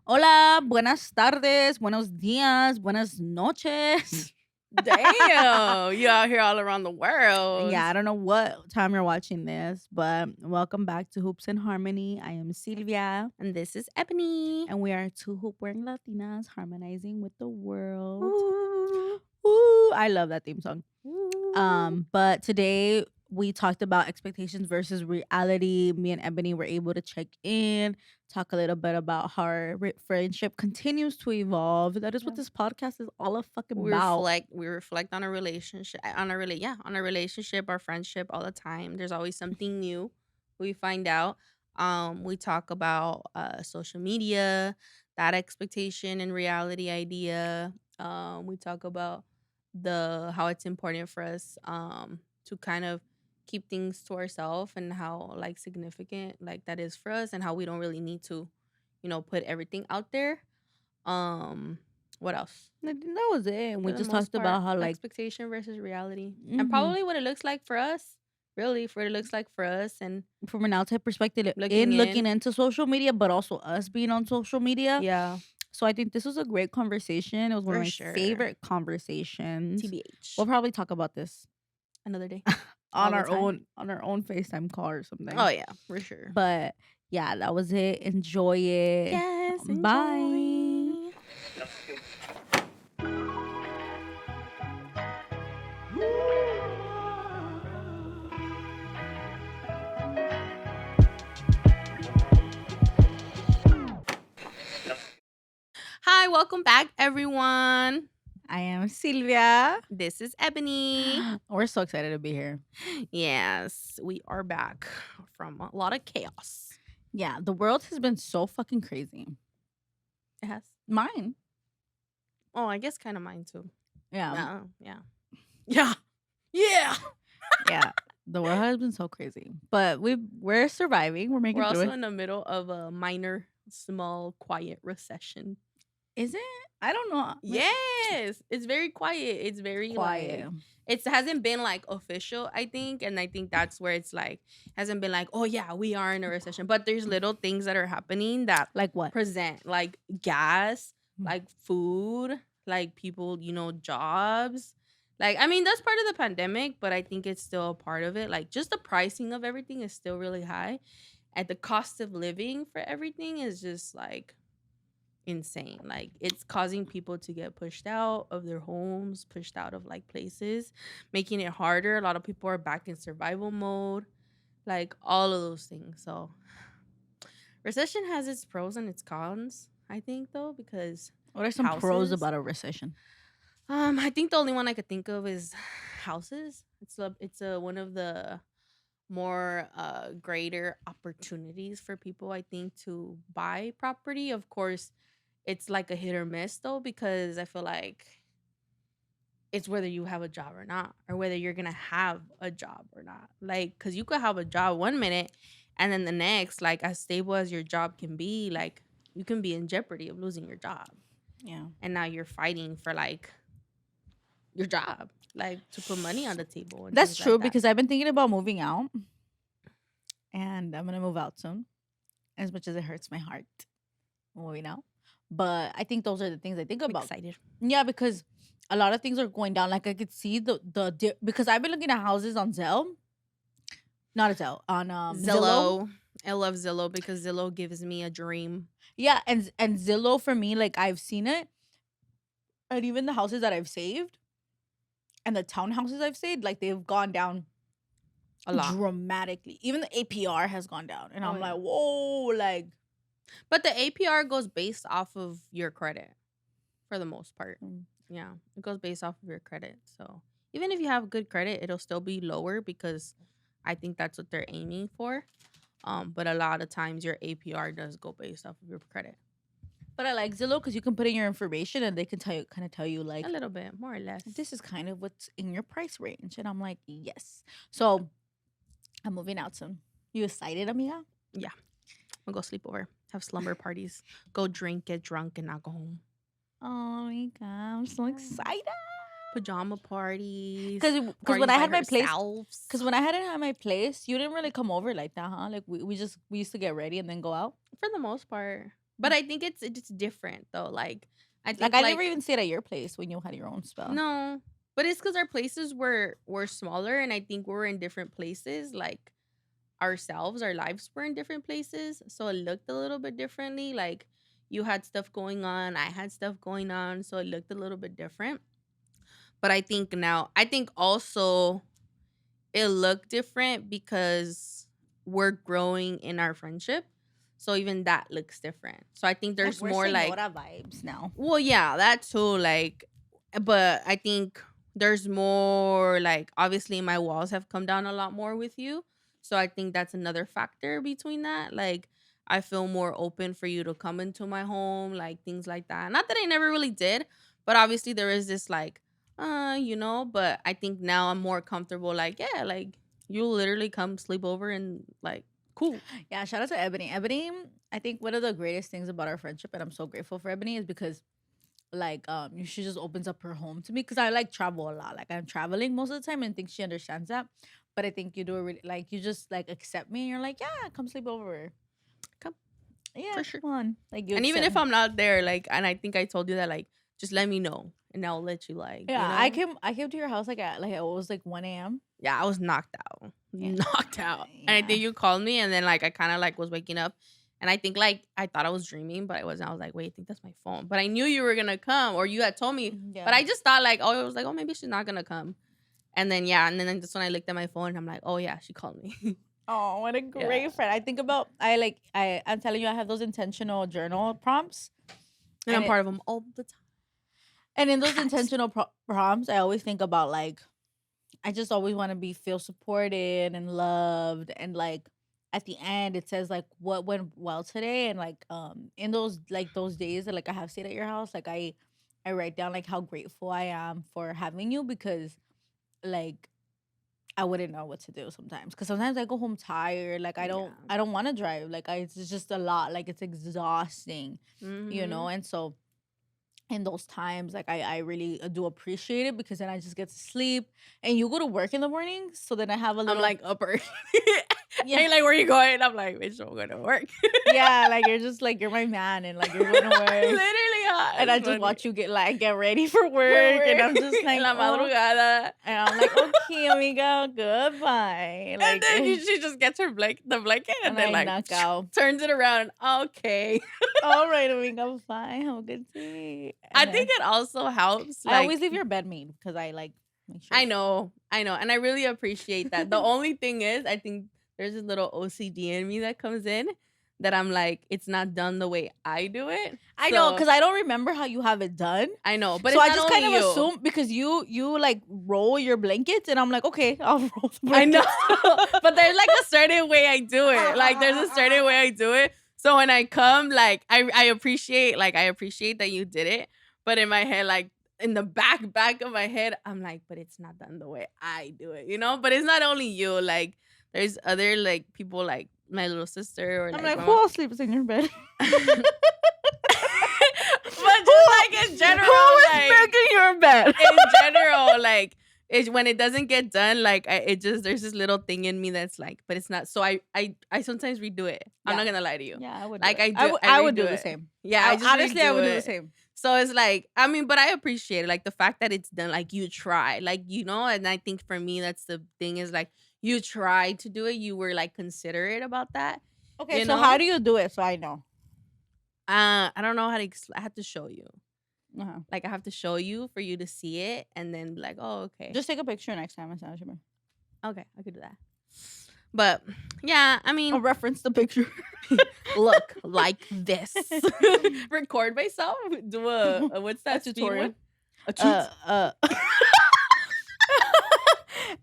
Hola, buenas tardes, buenos días, buenas noches. Damn, you out here all around the world. Yeah, I don't know what time you're watching this, but welcome back to Hoops and Harmony. I am Silvia, And this is Ebony. and we are two hoop wearing Latinas harmonizing with the world. Ooh, Ooh, I love that theme song. ooh. But today we talked about expectations versus reality. Me and Ebony were able to check in, talk a little bit about how our friendship continues to evolve. That is what Yeah. this podcast is all fucking We about. reflect on a relationship, on a relationship, our friendship all the time. There's always something new we find out. We talk about social media, that expectation and reality idea. We talk about the how it's important for us to kind of keep things to ourselves and how like significant like that is for us and how we don't really need to, put everything out there. Um what else? That was it. And we For the just most talked part, about how, like, expectation versus reality. And mhm, probably what it looks like for us. Really, for what it looks like for us and from an outside perspective, looking in looking in. into social media, but also us being on social media. Yeah, So I think this was a great conversation. It was one of for my sure. favorite conversations. TBH. We'll probably talk about this Another day. All on the our time. own FaceTime call or Oh something. yeah, for sure. But yeah, that was it. Enjoy it. Yes, Bye. enjoy. Hi, welcome back, everyone. I am Silvia. This is Ebony. We're so excited to be here. Yes, we are back from a lot of chaos. Yeah, the world has been so fucking crazy. It has. Mine. Oh, I guess kind of mine too. Yeah. Yeah. Yeah. Yeah. Yeah. The world has been so crazy. But we're surviving. We're We're making through also it. in the middle of a minor, small, quiet recession. Is it? I don't know. Yes, it's very quiet. It's very Quiet. like it hasn't been like official, I think, and I think that's where it's like hasn't been like, oh yeah, we are in a recession. But there's little things that are happening that Like what? present like gas, Mm. like food, like people, jobs. Like I mean, that's part of the pandemic, but I think it's still a part of it. Like just the pricing of everything is still really high. And the cost of living for everything is just like insane. Like it's causing people to get pushed out of their homes, pushed out of like places, making it harder. A lot of people are back in survival mode, like all of those things. So recession has its pros and its cons, I think though, because What are some pros houses. about a recession? I think the only one I could think of is houses. It's one of the more greater opportunities for people, I think, to buy property. Of course, it's like a hit or miss though, because I feel like it's whether you have a job or not, or whether you're gonna have a job or not. Like, cause you could have a job one minute and then the next, like as stable as your job can be, like you can be in jeopardy of losing your job. Yeah. And now you're fighting for like your job, like to put money on the table and That's things true like that. because I've been thinking about moving out and I'm gonna move out soon. As much as it hurts my heart moving out. But I think those are the things I think I'm about. excited. Yeah, because a lot of things are going down. Like I could see because I've been looking at houses on Zillow. Not a Zillow, on Zillow. Zillow. I love Zillow because Zillow gives me a dream. Yeah, and Zillow for me, like I've seen it. And even the houses that I've saved and the townhouses I've saved, like they've gone down A lot. dramatically. Even the APR has gone down. And Oh, I'm yeah. like, whoa, like But the APR goes based off of your credit for the most part. Mm. Yeah, it goes based off of your credit. So even if you have good credit, it'll still be lower because I think that's what they're aiming for. But a lot of times your APR does go based off of your credit. But I like Zillow because you can put in your information and they can tell you like A little bit, more or less. this is kind of what's in your price range. And I'm like, yes. So I'm moving out soon. You excited, amiga? We'll go sleep over, have slumber parties, go drink, get drunk, and not go home. Oh my god, I'm so excited. Pajama parties. Because parties when I by had my place, herselves. because when I hadn't had my place, you didn't really come over like that, huh? Like we used to get ready and then go out. For the most part, But I think it's different though. Like I Like think I never like even stayed at your place when you had your own spa. no, but it's because our places were smaller, and I think we're in different places. Like ourselves, our lives were in different places, so it looked a little bit differently. Like you had stuff going on, I had stuff going on, so it looked a little bit different. But I think now, I think also it looked different because we're growing in our friendship. So even that looks different. So I think Like there's we're more like, senora vibes now. well, yeah, that too. Like, but I think there's more like, obviously my walls have come down a lot more with you. So I think that's another factor between that. Like, I feel more open for you to come into my home, like things like that. Not that I never really did, but obviously there is this like, but I think now I'm more comfortable. Like, yeah, like you literally come sleep over and like, cool. Yeah, shout out to Ebony. Ebony, I think one of the greatest things about our friendship, and I'm so grateful for Ebony, is because like she just opens up her home to me because I like travel a lot. Like I'm traveling most of the time and think she understands that. But I think you do it really like you just like accept me and you're like, yeah, come sleep over. Come Yeah, for sure. come on. Like you And even accept if me. I'm not there, like, and I think I told you that, like, just let me know and I'll let you, like, Yeah, I came to your house like at like it was like 1 a.m. Yeah, I was knocked out, Yeah. knocked out. And I Yeah. think you called me, and then like I kind of like was waking up, and I think like I thought I was dreaming, but I wasn't. I was like, wait, I think that's my phone. But I knew you were gonna come, or you had told me, but Yeah. I just thought like, oh, it was like, oh, maybe she's not gonna come. And then yeah, and then just when I looked at my phone, I'm like, oh yeah, she called me. Oh, what a Yeah, great friend. I think about I'm telling you, I have those intentional journal prompts. and And I'm it, part of them all the time. and in those Has intentional prompts, I always think about like I just always want to be feel supported and loved and like at the end it says like what went well today and like in those like those days that like I have stayed at your house like I write down like how grateful I am for having you because like I wouldn't know what to do sometimes because sometimes I go home tired like yeah. I don't want to drive like it's just a lot like it's exhausting, Mm-hmm. and so in those times like I really do appreciate it because then I just get to sleep and you go to work in the morning so then I have a I'm little like upper. yeah Hey, like, where you going? I'm like, bitch, I'm gonna work. yeah like you're just like you're my man and like you're going to work Literally, yeah, and I it's just funny. watch you get ready for For work and work I'm just en like la oh madrugada. and I'm like okay amigo goodbye And like then she just gets her the blanket and and then I like knock out turns it around. Okay. all right amigo fine have a good day I and think then it also helps. I always Like, leave your bed made because I like make sure I know, and I really appreciate that. The only thing is, I think there's this little OCD in me that comes in that I'm like, it's not done the way I do it. I know So because I don't remember how you have it done. I know, but So it's I not just kind only of you. assume because you like roll your blankets and I'm like, okay, I'll roll the I know, blankets. but there's like a certain way I do it. Like there's a certain way I do it. So when I come, like I appreciate that you did it. But in my head, like in the back of my head, I'm like, but it's not done the way I do it, you know? But it's not only you. Like there's other like people like my little sister or I'm like like, my who mom. else sleeps in your bed? But just like in general, Who is like making your bed? in general, like when it doesn't get done, like it just there's this little thing in me that's like, but it's not. So I sometimes redo it. I'm not Yeah. gonna lie to you. Yeah, I would do Like it. I I would redo do the it. same. Yeah, I just Honestly, I redo would do the it. same. So it's like, I mean, but I appreciate it, like the fact that it's done. Like you try, like and I think for me that's the thing is like you try to do it. You were like considerate about that, Okay, you so how know. do you do it so I know? I don't know how to. I have to show you. Uh-huh. Like I have to show you for you to see it, and then be like, oh, okay. Just take a picture next time and send it to me. Okay, I could do that. But yeah, I I'll mean, reference the picture. look like this. Record myself. Do a what's that speed tutorial. one? A tut-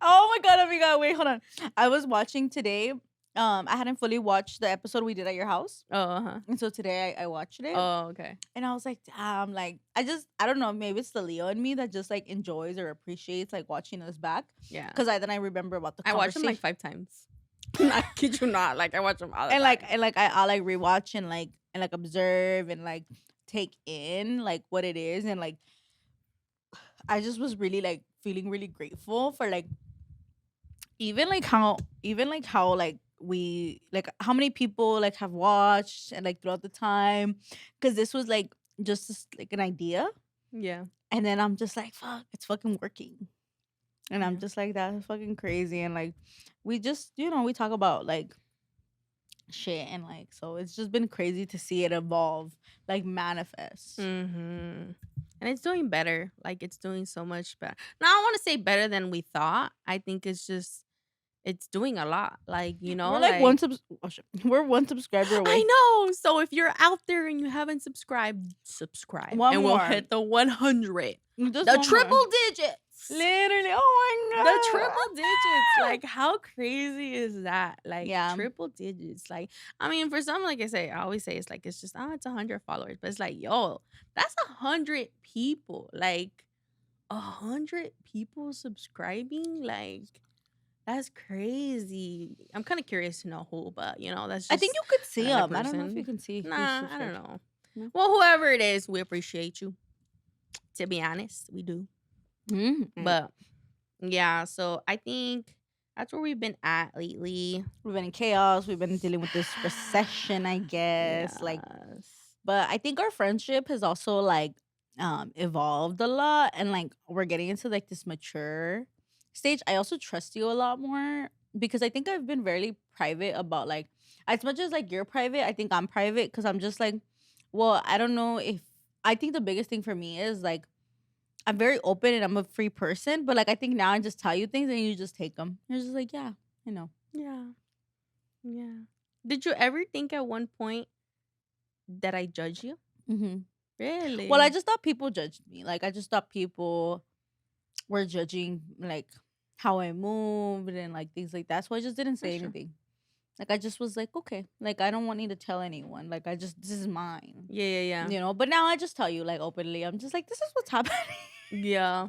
Oh my god, amiga, wait, hold on. I was watching today. I hadn't fully watched the episode we did at your house. Oh, uh-huh. And so today I watched it. Oh, okay. And I was like, damn, like I don't know, maybe it's the Leo in me that just like enjoys or appreciates like watching us back. Yeah. Because then I remember about the I watched them like conversation. 5 times. I kid you not. Like I watch them all the and time. I like rewatch and like observe and like take in like what it is and like I just was really like feeling really grateful for like even like how like we like how many people like have watched and like throughout the time, because this was like like an idea, Yeah. and then I'm just like, fuck, it's fucking working. And I'm Yeah. just like, that's fucking crazy. And like, we just, we talk about like shit. And like, so it's just been crazy to see it evolve, like manifest. Mm-hmm. And it's doing better. Like it's doing so much better. Now I don't want to say better than we thought. I think it's just it's doing a lot. Like, We're like like oh, shit. We're one subscriber I away. know. So if you're out there and you haven't subscribed, subscribe. One And we'll more. hit the 100. Just The one triple more. digits. Literally. Oh my The God. triple digits. Like, how crazy is that? Like, Yeah. triple digits. Like, I mean, for some, like I say, I always say it's like, it's just, it's 100 followers. But it's like, yo, that's 100 people. Like, 100 people subscribing. Like, that's crazy. I'm kind of curious to know who, but, that's I think just you could see another them. I don't know if you person. can see who's Nah, I subscribed. don't know. No? Well, whoever it is, we appreciate you. To be honest, we do. Mm-hmm. But yeah, so I think that's where we've been at lately. We've been in chaos. We've been dealing with this recession, I guess. Like, Yes. but I think our friendship has also like evolved a lot, and like we're getting into like this mature stage. I also trust you a lot more because I think I've been very private about like, as much as like you're private, I think I'm private because I'm just like, well, I don't know if I think the biggest thing for me is like I'm very open and I'm a free person, but like I think now I just tell you things and you just take them. You're just like, yeah, I know. Yeah. Yeah. Did you ever think at one point that I judge you? Mm-hmm. Really? Well, I just thought people judged me. Like I just thought people were judging like how I moved and like things like that. So I just didn't say That's true. anything. Like I just was like, okay, like I don't want you to tell anyone. Like I just this is mine. Yeah. But now I just tell you like openly. I'm just like, this is what's happening. Yeah.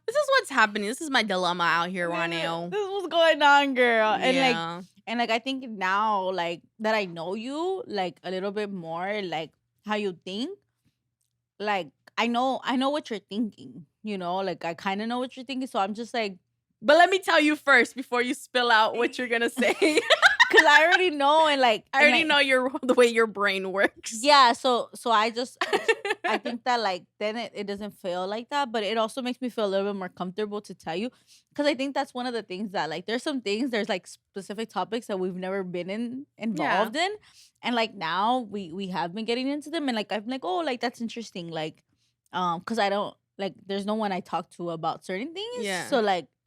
This is what's happening. This is my dilemma out here right now. This is what's going on, girl. Yeah. And like I think now like that I know you like a little bit more, like how you think, like I know what you're thinking, like I kind of know what you're thinking, so I'm just like, But let me tell you first before you spill out what you're gonna say. because I already know, and like I already know the way your brain works. yeah, so I think that like then it doesn't feel like that, but it also makes me feel a little bit more comfortable to tell you, because I think that's one of the things that like there's like specific topics that we've never been involved in, and like now we have been getting into them, and like I'm like, oh, like that's interesting, like because I don't like there's no one I talk to about certain things, Yeah.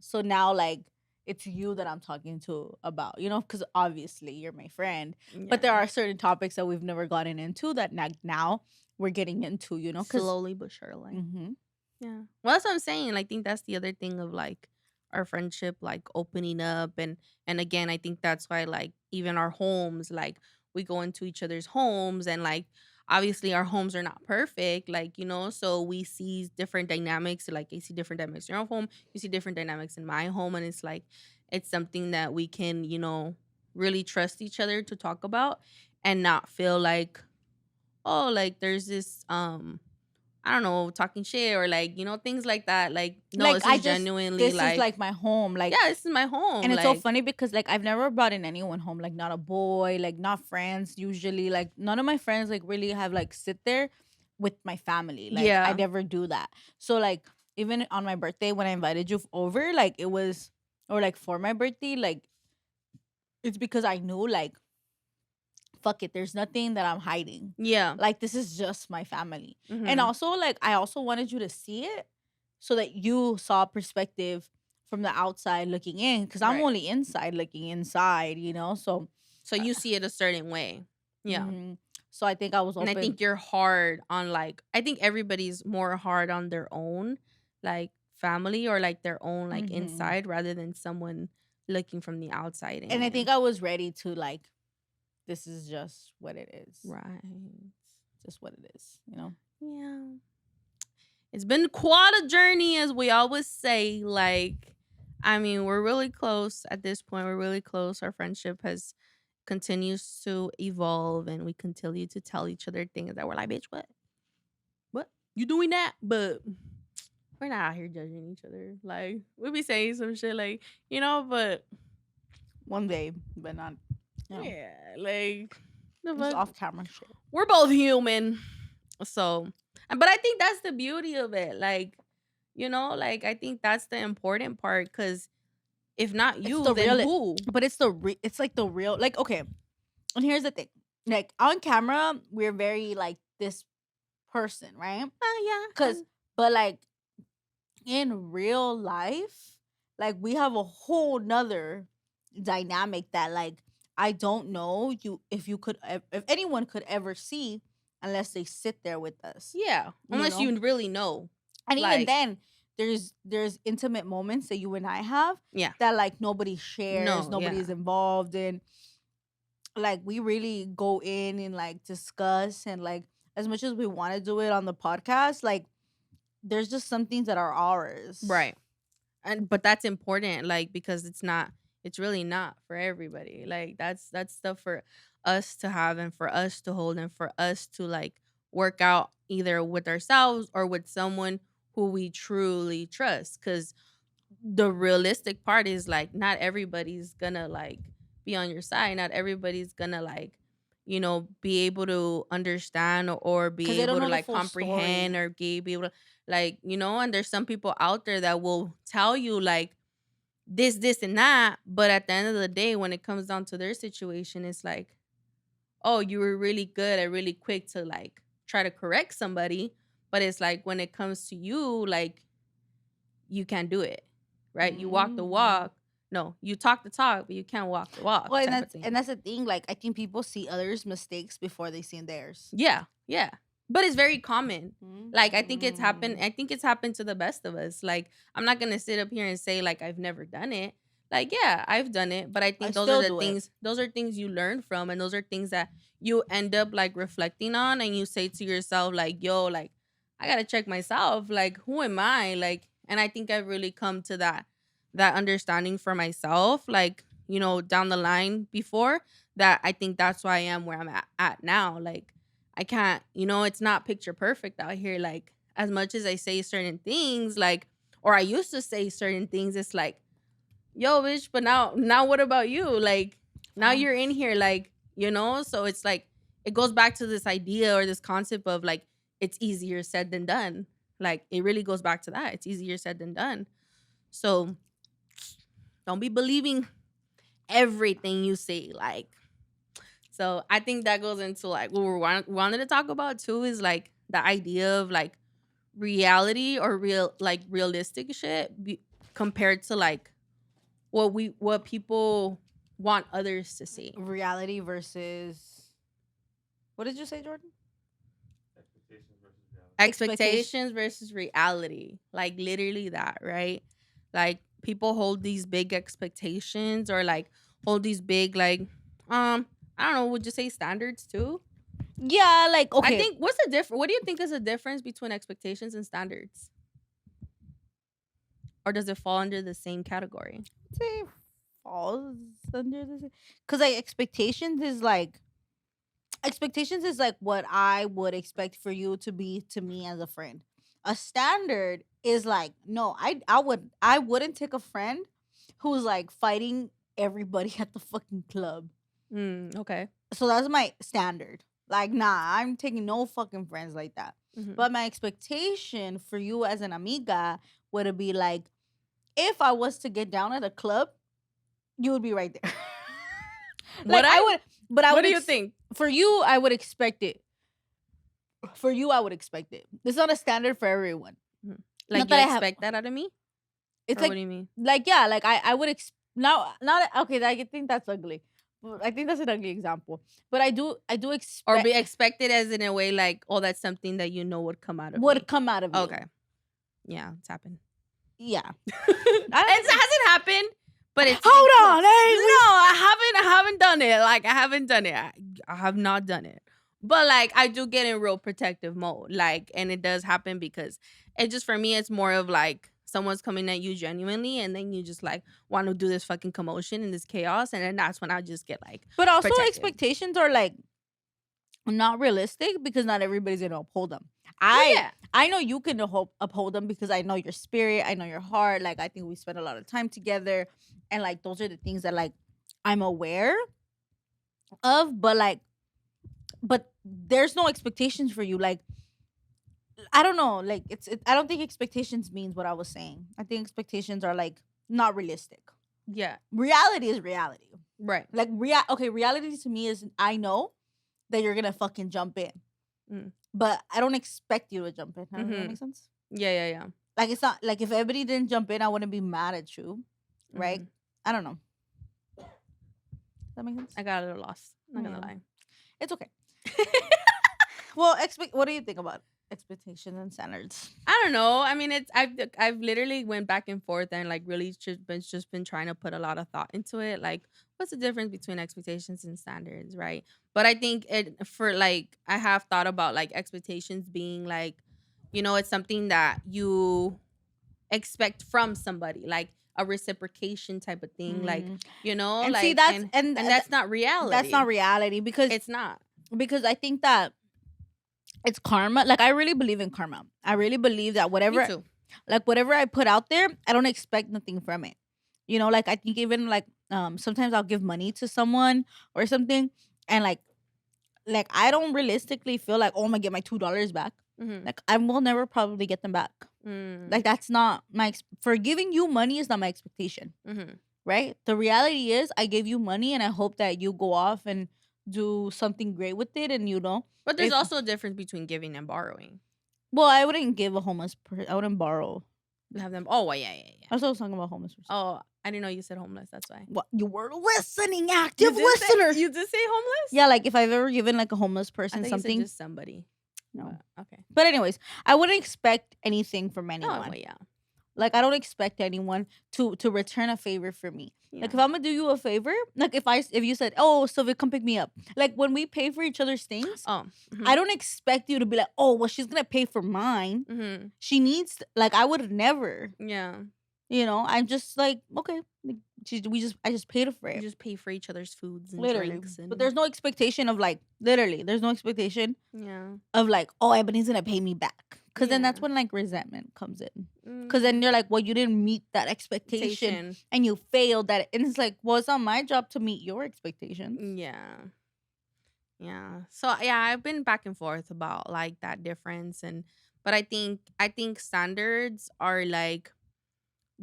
so now like it's you that I'm talking to about, because obviously you're my friend, but there are certain topics that we've never gotten into that now we're getting into, because slowly but surely. mm-hmm. Yeah. Well, that's what I'm saying. I think that's the other thing of like our friendship like opening up, and again, I think that's why like even our homes, like we go into each other's homes, and like obviously our homes are not perfect, like so we see different dynamics. Like I see different dynamics in your home, you see different dynamics in my home, and it's like it's something that we can really trust each other to talk about and not feel like, oh, like there's this I don't know, talking shit or like, things like that. Like, no, like this I is just genuinely this is like, like my home, like, yeah, this is my home. and it's so Like, funny because like I've never brought in anyone home, like not a boy, like not friends usually, like none of my friends like really have like sit there with my family, like I yeah, never do that. So like even on my birthday when I invited you over, like it was, or like for my birthday, like it's because I knew like fuck it, there's nothing that I'm hiding, yeah. like this is just my family. And Mhm. also like I also wanted you to see it so that you saw perspective from the outside looking in, because I'm Right. only inside looking inside, so So you see it a certain way. Yeah. mhm. So I think I was And I open. think you're hard on like, I think everybody's more hard on their own, like family or like their own, like Mhm. inside rather than someone looking from the outside And I in. think I was ready to like, this is just what it is, Right. just what it is, Yeah. It's been quite a journey, as we always say. Like, I mean, we're really close at this point. We're really close. Our friendship has continues to evolve, and we continue to tell each other things that we're like, bitch, what you doing that? But we're not out here judging each other. Like, we be saying some shit like, but one day, but not, you know, Yeah, like the just fuck. off camera shit. We're both human. So, but I think that's the beauty of it. Like, like I think that's the important part because if not It's you, the then real, who? but it's like the real, like, okay. And here's the thing, like on camera, we're very like this person, right? Yeah. Cause, but like in real life, like we have a whole nother dynamic that like I don't know you if you could if anyone could ever see unless they sit there with us, Yeah. you Unless know. you really know. And even Like, then, there's intimate moments that you and I have yeah. that like nobody shares, No, nobody yeah. is involved in. Like we really go in and like discuss, and like as much as we want to do it on the podcast, like there's just some things that are ours. Right. But that's important, like, because it's really not for everybody. Like that's stuff for us to have and for us to hold and for us to like work out either with ourselves or with someone who we truly trust. Because the realistic part is like not everybody's gonna like be on your side. Not everybody's gonna like be able to understand or Because be they don't able to know the like full comprehend story. or be able to like and there's some people out there that will tell you like this and that, but at the end of the day when it comes down to their situation it's like, oh, you were really good and really quick to like try to correct somebody, but it's like when it comes to you, like you can't do it, right? You walk the Mm. walk. No, you talk the talk, but you can't walk the walk Well, and type of that's thing. and that's the thing. Like I think people see others' mistakes before they see theirs. Yeah, yeah. But it's very common. Like Mm. I think it's happened to the best of us. Like I'm not going to sit up here and say like I've never done it. Like yeah, I've done it, but I I think still do it. those are things you learn from and those are things that you end up like reflecting on and you say to yourself like, "Yo, like I got to check myself. Like who am I?" Like and I think I've really come to that understanding for myself like, down the line before that I think that's why I am where I'm at now. Like I can't, it's not picture perfect out here. Like, as much as I say certain things, like, or I used to say certain things, it's like, yo, bitch, but now what about you? Like, now you're in Facts. here, like, so it's like, it goes back to this idea or this concept of like, it's easier said than done. Like, it really goes back to that. It's easier said than done. So, don't be believing everything you say. Like, so I think that goes into like what wanted to talk about too is like the idea of like reality or realistic shit compared to like what people want others to see. Reality versus, what did you say, Jordan? Expectation. Expectations versus reality. Like literally that, right? Like people hold these big expectations or like hold these big like I don't know, would you say standards too? Yeah, like I okay. think what's the difference? What do you think is the difference between expectations and standards? Or does it fall under the same category? Say falls under this, because like expectations is like what I would expect for you to be to me as a friend. A standard is like, no, I wouldn't take a friend who's like fighting everybody at the fucking club. Okay. So that's my standard. Like, nah, I'm taking no fucking friends like that. Hmm. But my expectation for you as an amiga would be like, if I was to get down at a club, you would be right there. Would Like I I? would, but I What would do you think? for you, I would expect it. For you, I would expect it. It's not a standard for everyone. Mhm. Not Like you that I have. expect that out of me? It's Or what like, do you mean? yeah, like I would now not okay. I think that's ugly. I think that's an ugly example. But I do Or expect be expected as in a way like, oh, that's something that you know would come out of would me. come out of you. Okay. Yeah, it's happened. Yeah. It hasn't happened, but it's Hold on, no, I haven't done it. Like I haven't done it. I have not done it. But like I do get in real protective mode. Like, and it does happen because it just for me it's more of like someone's coming at you genuinely and then you just like want to do this fucking commotion and this chaos and then that's when I just get like but also protective. expectations are like not realistic because not everybody's gonna uphold them. Well, I yeah. I know you can uphold them because I know your spirit, I know your heart. Like I think we spend a lot of time together, and like those are the things that like I'm aware of, but like, but there's no expectations for you. Like, I don't know. Like, I don't think expectations means what I was saying. I think expectations are like not realistic. Yeah. Reality is reality. Right. Like, okay, reality to me is I know that you're gonna fucking jump in, Mm. but I don't expect you to jump in. Does that Mhm. make sense? Yeah. Like, it's not like if everybody didn't jump in, I wouldn't be mad at you, right? Mhm. I don't know. Does that make sense? I got a little lost. Not gonna Yeah. lie. It's okay. Well, what do you think about expectations and standards? I don't know. I mean, I've literally went back and forth and like really just been trying to put a lot of thought into it. Like, what's the difference between expectations and standards, right? But I think it for like I have thought about like expectations being like, it's something that you expect from somebody, like a reciprocation type of thing, like Mm. And see, like and that's not that's not reality. reality It's not. because I think that it's karma. Like, I really believe in karma. I really believe that Me whatever, too. like whatever I put out there, I don't expect nothing from it. Like, I think even like sometimes I'll give money to someone or something, and like I don't realistically feel like, oh, I'm gonna get my $2 back. Mm-hmm. Like, I will never probably get them back. Like, that's not for giving you money is not my expectation, Mm-hmm. right? The reality is I gave you money and I hope that you go off and do something great with it, and But there's if also a difference between giving and borrowing. well, I wouldn't give a homeless person. I wouldn't borrow. You have them. Oh, well, yeah. I was talking about homeless person. Oh, I didn't know you said homeless. That's why. What, you were listening, active listener. You did say homeless? Yeah, like if I've ever given like a homeless I person thought you something. said just somebody. No. Okay. But anyways, I wouldn't expect anything from Oh, anyone. well, yeah. Like, I don't expect anyone to return a favor for me. Yeah. Like, if I'm gonna do you a favor, like if you said, "Oh, Sylvia, come pick me up," like when we pay for each other's things, Oh. Mhm. I don't expect you to be like, "Oh, well, she's gonna pay for mine." Mhm. She needs, like, I would never. Yeah. I'm just like, okay, like, I just paid for You it, just pay for each other's foods and literally. drinks and But there's no expectation of like, literally, there's no expectation yeah. of like, oh, Ebony's gonna pay me back, because then that's Yeah. when like resentment comes in. Because then you're like, well, you didn't meet that expectation Expectation. and you failed that, and it's like, well, it's not my job to meet your expectations. Yeah. Yeah. So yeah, I've been back and forth about like that difference but I think standards are like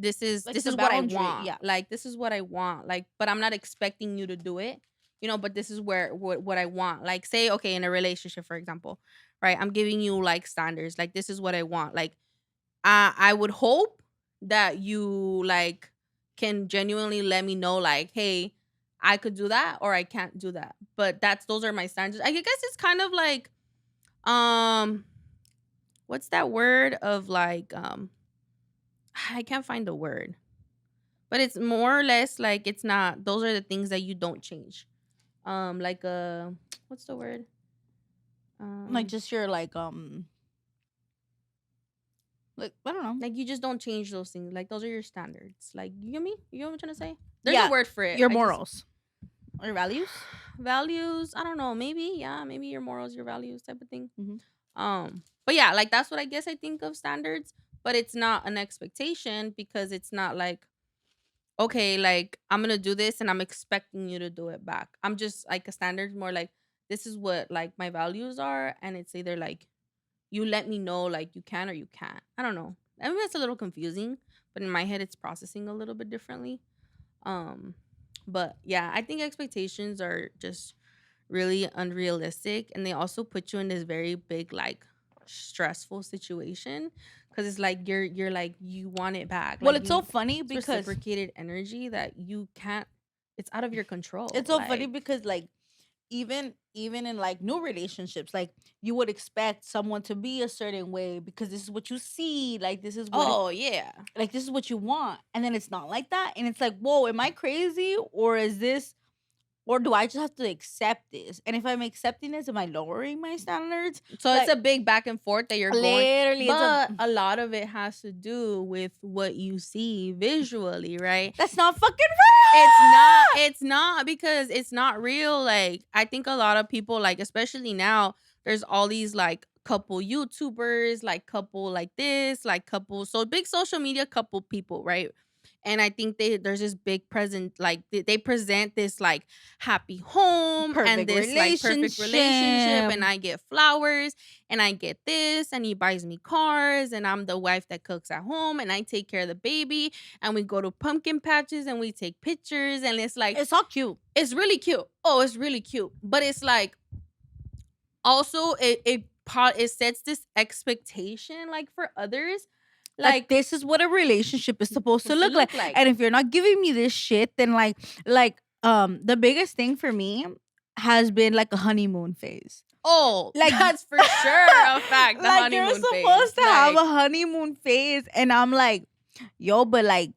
Like this the is what I boundary, want. yeah. Like this is what I want. Like, but I'm not expecting you to do it. But this is where what I want. Like, say, okay, in a relationship, for example, right? I'm giving you like standards. Like, this is what I want. Like, I would hope that you like can genuinely let me know, like, hey, I could do that or I can't do that. But those are my standards. I guess it's kind of like, um, what's that word of like, I can't find the word, but it's more or less like it's not. Those are the things that you don't change. Like what's the word? Like, just your like I don't know. Like you just don't change those things. Like those are your standards. Like you get me? You know what I'm trying to say? There's Yeah, a word for it. your I just- morals or your values. values. I don't know. Maybe yeah. Maybe your morals, your values, type of thing. Mhm. But yeah, like that's what I guess I think of standards. But it's not an expectation because it's not like, okay, like I'm gonna do this and I'm expecting you to do it back. I'm just like a standard more like this is what like my values are, and it's either like you let me know like you can or you can't. I don't know. I mean that's a little confusing, but in my head it's processing a little bit differently. Um, but yeah, I think expectations are just really unrealistic, and they also put you in this very big like stressful situation because it's like you're like you want it back. Well, Like it's so you funny it's because reciprocated energy that you can't. It's out of your control. it's so funny Like because like even in like new relationships, like you would expect someone to be a certain way because this is what you see, like this is what oh yeah, like this is what you want, and then it's not like that, and it's like, whoa, am I crazy, or is this, or do I just have to accept this? And if I'm accepting this, am I lowering my standards? so Like, it's a big back and forth that you're going. literally, But a lot of it has to do with what you see visually, right? that's not fucking It's not because it's not real. Like I think a lot of people, like especially now, there's all these like couple YouTubers, like couple like this, like couple so big social media couple people, right? And I think there's this big present, like they present this like happy home and Perfect this like perfect relationship, relationship. and I get flowers and I get this, and he buys me cars, and I'm the wife that cooks at home, and I take care of the baby, and we go to pumpkin patches and we take pictures, and it's like It's all cute. it's really cute. Oh, it's really cute. But it's like also it sets this expectation like for others, That like this is what a relationship is supposed to supposed to look like. look like. And if you're not giving me this shit, then the biggest thing for me has been like a honeymoon phase. Oh, Like that's for sure a fact. The like you're honeymoon phase. supposed to have Like, a honeymoon phase, and I'm like, yo, but like,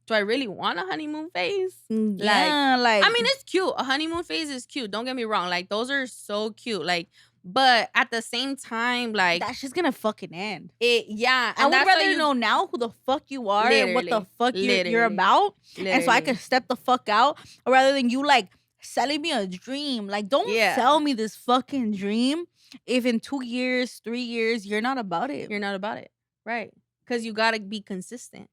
do I really want a honeymoon phase? yeah, like I mean, it's cute. A honeymoon phase is cute. Don't get me wrong. Like, those are so cute. Like, but at the same time, like that's just gonna fucking end. yeah. I And would that's why rather know now who the fuck you are and what the literally, fuck you're literally, about, and so I can literally. step the fuck out, rather than you like selling me a dream. Like, don't Yeah. sell me this fucking dream if in 2 years, 3 years, you're not about it. You're not about it. Right. Because you gotta be consistent.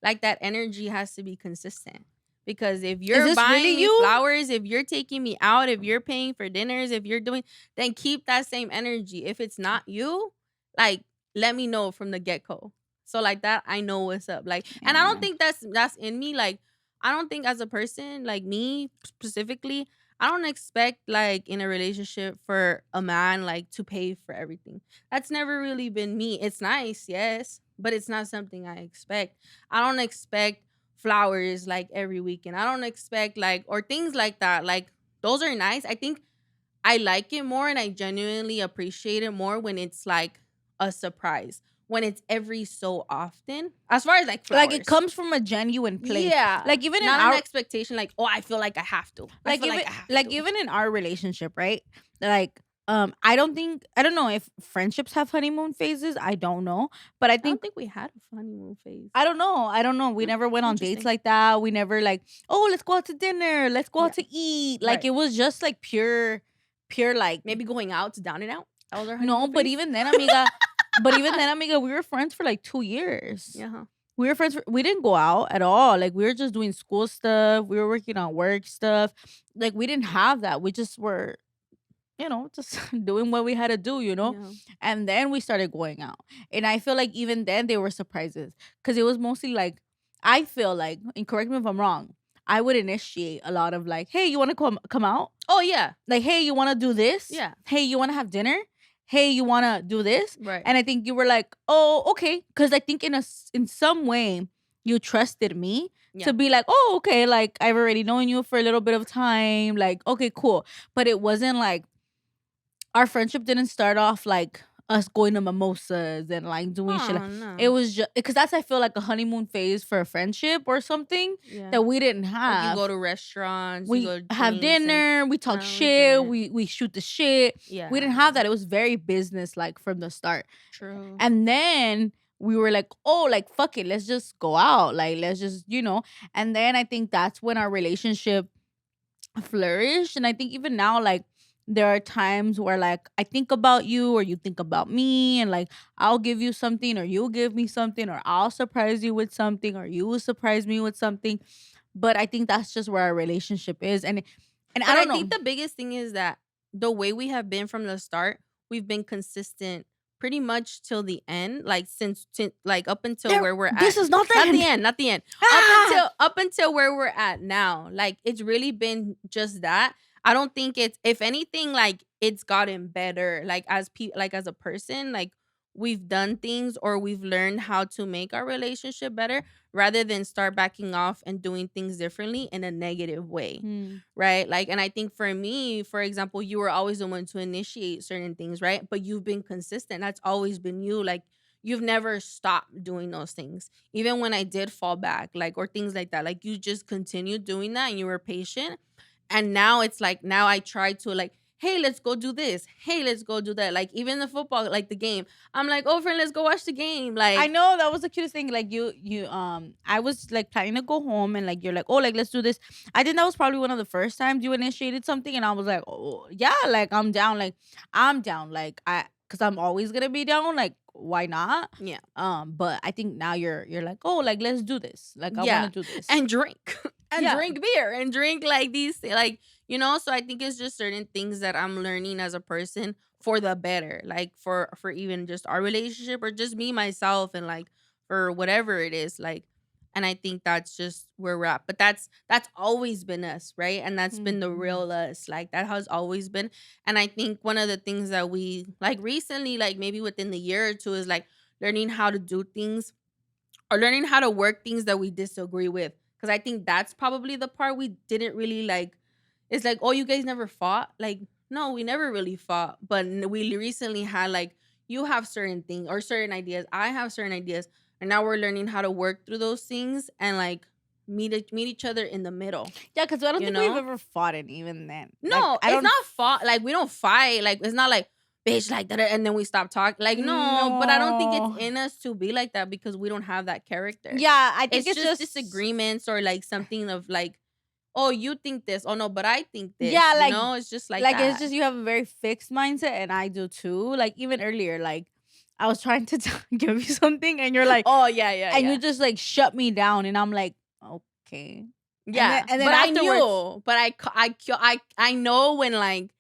Like that energy has to be consistent. Because if you're this buying really me you? flowers, if you're taking me out, if you're paying for dinners, if you're doing, then keep that same energy. If it's not you, like let me know from the get go. So like that, I know what's up. Like, and I don't Yeah. think that's in me. Like, I don't think as a person, like me specifically, I don't expect like in a relationship for a man like to pay for everything. That's never really been me. It's nice, yes, but it's not something I expect. I don't expect flowers like every weekend. I don't expect like or things like that. Like those are nice. I think I like it more and I genuinely appreciate it more when it's like a surprise. When it's every so often. As far as like Like it flowers. comes from a genuine place. Yeah. Like even in not an our expectation like, oh, I feel like I have to. I like feel even like I have like to. even in our relationship, right? Like I don't know if friendships have honeymoon phases. I don't know. But I I don't think think we had a honeymoon phase. I don't know. I don't know. We Hmm, never went on dates interesting. like that. We never like, oh, let's go out to dinner. Let's go out Yeah. to eat. Like Right. it was just like pure like Maybe going out to down and out. That was our no, honeymoon but phase. even then, amiga, but even then, amiga, we were friends for like 2 years. Yeah. Huh. We were friends. We didn't go out at all. Like we were just doing school stuff. We were working on work stuff. Like we didn't have that. We just were, just doing what we had to do. Yeah. And then we started going out. And I feel like even then they were surprises because it was mostly like I feel like, and correct me if I'm wrong, I would initiate a lot of like, hey, you want to come out? Oh yeah. Like, hey, you want to do this? Yeah. Hey, you want to have dinner? Hey, you want to do this? Right. And I think you were like, oh, okay, because I think in some way you trusted me Yeah. to be like, oh, okay, like I've already known you for a little bit of time, like okay, cool. But it wasn't like our friendship didn't start off like us going to mimosas and like doing shit. Oh no. It was just because that's I feel like a honeymoon phase for a friendship or something Yeah. that we didn't Like have. you go to restaurants, you We go to have drinks and dinner, we talk lounge shit, and we shoot the shit. yeah. We didn't have that. It was very business like from the start. True. And then we were like, oh, like fuck it, let's just go out. Like let's just, And then I think that's when our relationship flourished. And I think even now, like there are times where like I think about you or you think about me and like I'll give you something or you'll give me something or I'll surprise you with something or you will surprise me with something. But I think that's just where our relationship is. And But I don't think know. the biggest thing is that the way we have been from the start, we've been consistent pretty much till the end. Like since like up until where we're This at. is not the Not end. the end, not the end. Ah! Up until where we're at now. Like it's really been just that. I don't think it's if anything like it's gotten better like like as a person like we've done things or we've learned how to make our relationship better rather than start backing off and doing things differently in a negative way, Hmm. right? Like, and I think for me, for example, you were always the one to initiate certain things, right? But you've been consistent. That's always been you. Like, you've never stopped doing those things. Even when I did fall back, like, or things like that, like, you just continued doing that and you were patient. And now it's like, now I try to, like, hey, let's go do this. Hey, let's go do that. Like, even the football, like the game, I'm like, oh, friend, let's go watch the game. Like, I know that was the cutest thing. Like I was like planning to go home and like you're like, oh, like let's do this. I think that was probably one of the first times you initiated something, and I was like, oh yeah, like I'm down. Like I'm down. Like because I'm always gonna be down. Like why not? Yeah. But I think now you're like, oh, like let's do this. Like I want Yeah. to do this. And drink. And Yeah. drink beer and drink like these like, so I think it's just certain things that I'm learning as a person for the better. Like for even just our relationship or just me myself and like for whatever it is. Like and I think that's just where we're at. But that's always been us, right? And that's been the Mhm. real us. Like that has always been. And I think one of the things that we like recently, like maybe within the year or two, is like learning how to do things or learning how to work things that we disagree with. Because I think that's probably the part we didn't really like. It's like, oh, you guys never fought? Like, no, we never really fought. But we recently had like, you have certain things or certain ideas. I have certain ideas. And now we're learning how to work through those things and like meet each other in the middle, Yeah, because I don't you think we've know? ever fought it even then. Like No, I it's don't. not fought. Like we don't fight. Like it's not like bitch like that, and then we stop talking. Like no, but I don't think it's No. in us to be like that because we don't have that character. Yeah, I think It's it's just just. disagreements or like something of like, oh, you think this. Oh no, but I think this. Yeah, It's just like like it's that. just you have a very fixed mindset, and I do too. Like even earlier, like I was trying to give you something, and you're like, Oh yeah, yeah, and you yeah. just like shut me down, and I'm like, okay. Yeah. And then But I afterwards, knew. But I know when like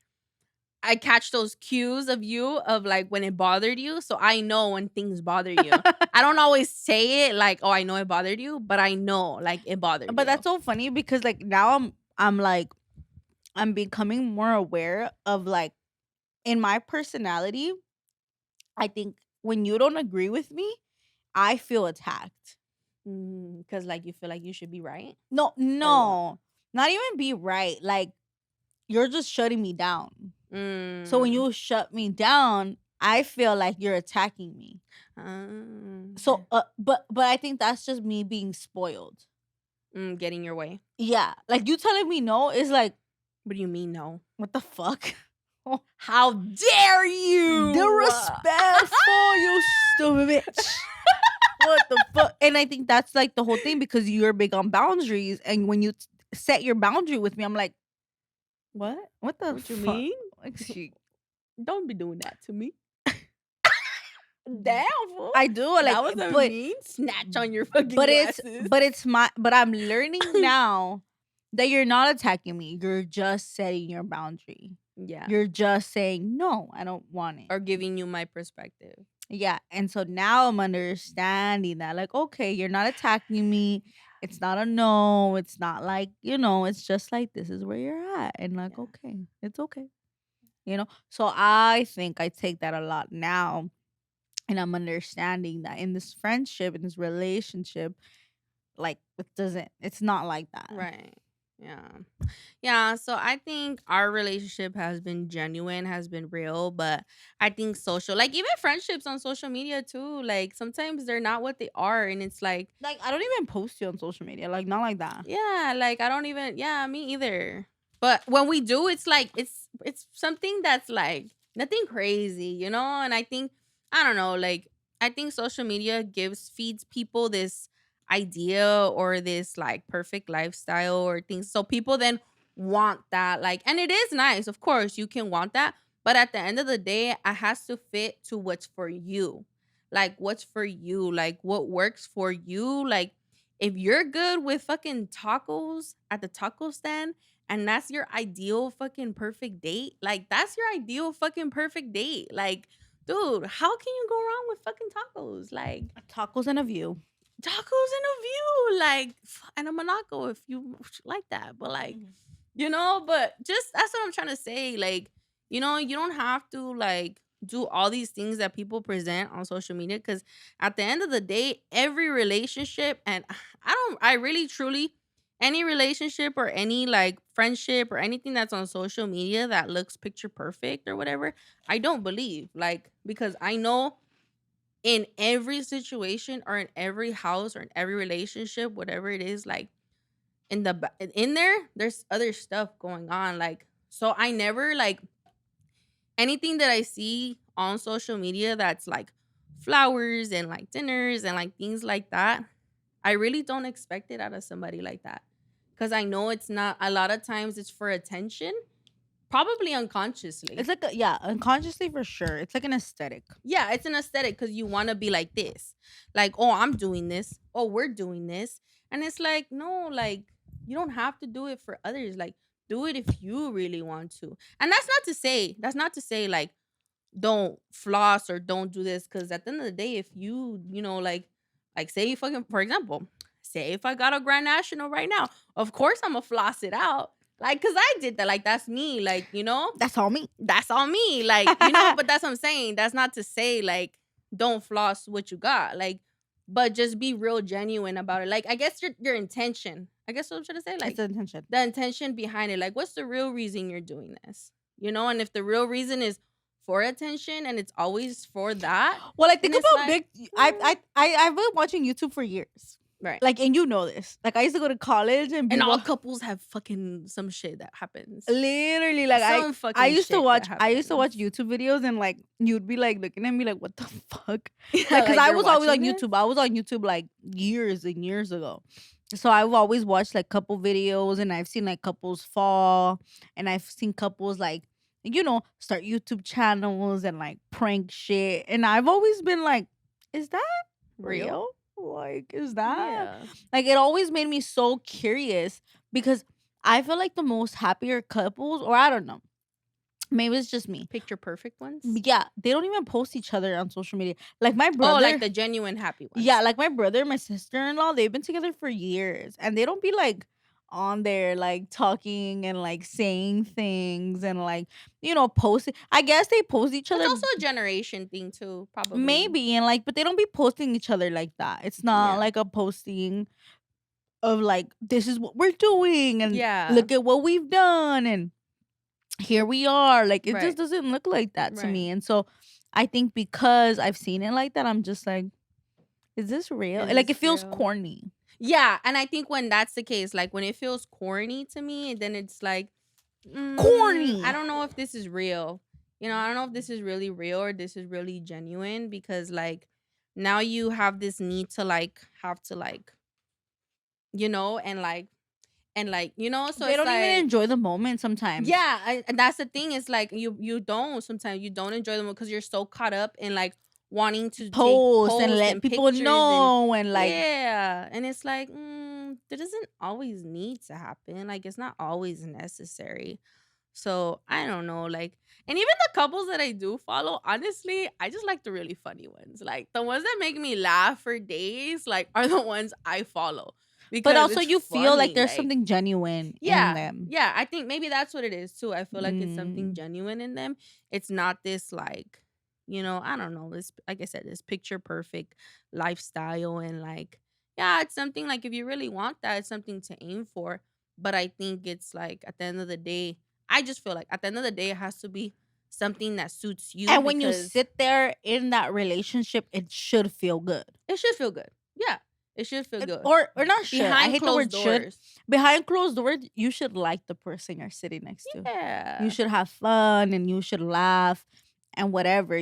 I catch those cues of you of like when it bothered you. So I know when things bother you. I don't always say it like, oh, I know it bothered you, but I know like it bothered but you. that's so funny because like now I'm like I'm becoming more aware of like in my personality. I think when you don't agree with me, I feel attacked. Because like you feel like you should be right No, or what? no, not even be right. Like you're just shutting me down. So when Mm, you shut me down, I feel like you're attacking me. So, um, but I think that's just me being spoiled. getting your way. Yeah, like you telling me no is like, What do you mean no? what the fuck? How dare you? Disrespectful, you stupid bitch. What the fuck? And I think that's like the whole thing because you're big on boundaries, and when you set your boundary with me, I'm like, what? What the What you fuck? mean? Like, Don't be doing that to me. Damn, fool. I do like, That was a but mean snatch on your fucking but it's glasses. but it's my but I'm learning now that you're not attacking me. You're just setting your boundary. Yeah. You're just saying no, I don't want it. Or giving you my perspective. Yeah, and so now I'm understanding that like okay, you're not attacking me. It's not a no. It's not like, it's just like this is where you're at and like Yeah. okay, it's okay. So I think I take that a lot now, and I'm understanding that in this friendship, in this relationship, like it's not like that. Right. Yeah. Yeah. So I think our relationship has been genuine, has been real, but I think social, like even friendships on social media too, like sometimes they're not what they are. And it's like, Like I don't even post you on social media, like not like that. yeah, like I don't even, yeah, me either. But when we do, it's like, it's something that's like nothing crazy, And I think, I don't know, like, I think social media feeds people this idea or this like perfect lifestyle or things. So people then want that. Like, and it is nice. Of course, you can want that. But at the end of the day, it has to fit to what's for you. Like, what's for you? Like, what works for you? Like, if you're good with fucking tacos at the taco stand and that's your ideal fucking perfect date, like that's your ideal fucking perfect date. Like, dude, how can you go wrong with fucking tacos? Like, Tacos and a view. tacos and a view, like, and a Monaco if you like that. But like, but just that's what I'm trying to say. Like, you don't have to like do all these things that people present on social media because at the end of the day, every relationship, and I really truly, any relationship or any like friendship or anything that's on social media that looks picture perfect or whatever, I don't believe. Like, because I know in every situation or in every house or in every relationship, whatever it is, like in there's other stuff going on. Like, so I never like anything that I see on social media that's like flowers and like dinners and like things like that. I really don't expect it out of somebody like that because I know it's not. A lot of times it's for attention, probably unconsciously. It's like yeah, unconsciously for sure. It's like an aesthetic. Yeah, it's an aesthetic because you want to be like this. Like, oh, I'm doing this. Oh, we're doing this. And it's like, no, like, you don't have to do it for others. Like, do it if you really want to. And that's not to say, like, don't floss or don't do this. Cause at the end of the day, if like say you fucking, for example, say if I got a Grand National right now, of course I'm gonna floss it out. Like, cause I did that. Like, that's me. Like, That's all me. that's on me. Like, but that's what I'm saying. That's not to say like don't floss what you got. Like, but just be real genuine about it. Like, I guess your intention. I guess what I'm trying to say. It's Like the intention. the intention behind it. Like, what's the real reason you're doing this? And if the real reason is for attention and it's always for that, Well, like then think it's about like, big. I've been watching YouTube for years. right. Like, and you know this. Like, I used to go to college and And people, all couples have fucking some shit that happens. literally like Some I fucking used to shit watch that I used to watch happens. YouTube videos and like you'd be like looking at me like what the fuck. Yeah, Like, cause I you're was always on watching this? YouTube. I was on YouTube like years and years ago. So I've always watched like couple videos and I've seen like couples fall and I've seen couples like start YouTube channels and like prank shit. And I've always been like, is that real? Like, is that Yeah. like it always made me so curious because I feel like the most happier couples, or I don't know, maybe it's just me. Picture perfect ones. Yeah, they don't even post each other on social media. Like my Oh, brother, like the genuine happy ones. yeah, like my brother and my sister-in-law, they've been together for years and they don't be like on there like talking and like saying things and like posting. I guess they post each It's other also a generation thing too, probably. maybe and like, but they don't be posting each other like that. It's not Yeah. like a posting of like this is what we're doing and Yeah. look at what we've done and here we are. Like it Right. just doesn't look like that to Right. me. And so I think because I've seen it like that, I'm just like, is this real? Is Like this it feels real? corny. Yeah, and I think when that's the case, like when it feels corny to me, then it's like Corny. I don't know if this is real. I don't know if this is really real or this is really genuine because like now you have this need to like have to like so They it's don't like even enjoy the moment sometimes. yeah, and that's the thing. It's like you don't sometimes you don't enjoy them because you're so caught up in like wanting to Post and take let posts people and pictures know and like yeah, and it's like that doesn't always need to happen. Like it's not always necessary. So I don't know, like, and even the couples that I do follow, honestly, I just like the really funny ones. Like the ones that make me laugh for days, like, are the ones I follow but because also it's you feel like funny, there's like, something genuine in yeah, them. yeah. I think maybe that's what it is too. I feel like it's something Mm. genuine in them. It's not this like, I don't know. This, like I said, this picture perfect lifestyle and like, yeah, it's something like if you really want that, it's something to aim for. But I think it's like at the end of the day, I just feel like at the end of the day, it has to be something that suits you And when you because sit there in that relationship, it should feel good. it should feel good. Yeah, it should feel good. Or not should. I Behind hate the word closed should. doors. Behind closed doors, you should like the person you're sitting next to. Yeah. You should have fun and you should laugh and whatever,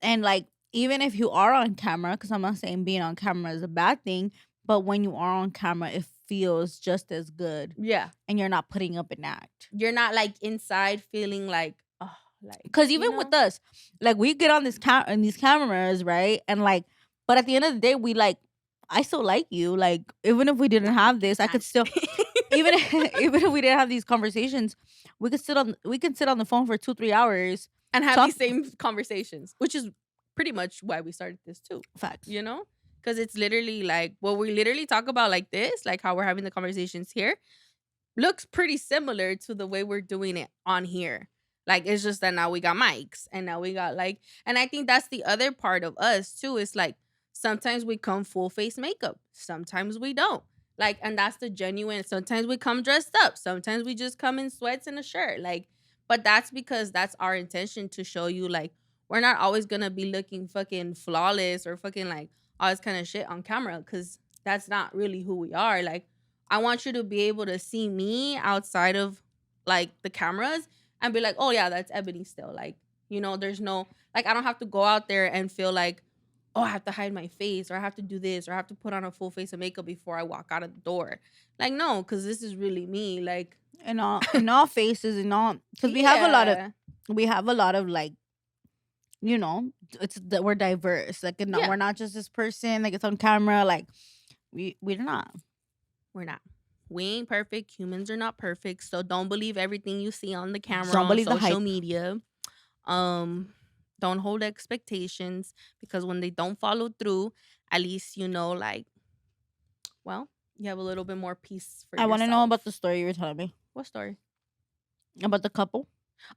And like, even if you are on camera, because I'm not saying being on camera is a bad thing, but when you are on camera, it feels just as good Yeah. and you're not putting up an act. You're not like inside feeling like, oh, like, Because even with us, like we get on in these cameras, right? And like, but at the end of the day, we like, I still like you. Like, even if we didn't have this, I could still, even even if we didn't have these conversations, we could sit on the phone for 2-3 hours and have talk- these same conversations, which is pretty much why we started this too. Facts. Because it's literally like what we literally talk about, like this, like how we're having the conversations here, looks pretty similar to the way we're doing it on here. Like it's just that now we got mics and now we got like, and I think that's the other part of us too. It's like sometimes we come full face makeup, sometimes we don't. Like, and that's the genuine. Sometimes we come dressed up, sometimes we just come in sweats and a shirt. Like, but that's because that's our intention to show you like we're not always gonna be looking fucking flawless or fucking like all this kind of shit on camera because that's not really who we are. Like, I want you to be able to see me outside of like the cameras and be like, oh yeah, that's Ebony still. Like, there's no, like, I don't have to go out there and feel like, oh, I have to hide my face, or I have to do this, or I have to put on a full face of makeup before I walk out of the door. Like, no, because this is really me. Like, in all faces, in all, because yeah, we have a lot of like, it's that we're diverse. Like, yeah, we're not just this person. Like, it's on camera. Like, we're not. we're not. We ain't perfect. Humans are not perfect. So don't believe everything you see on the camera Don't on believe the social hype. media. Um, don't hold expectations, because when they don't follow through, at least you know, like, well, you have a little bit more peace for I want to know about the yourself. story you were telling me What story? about the couple.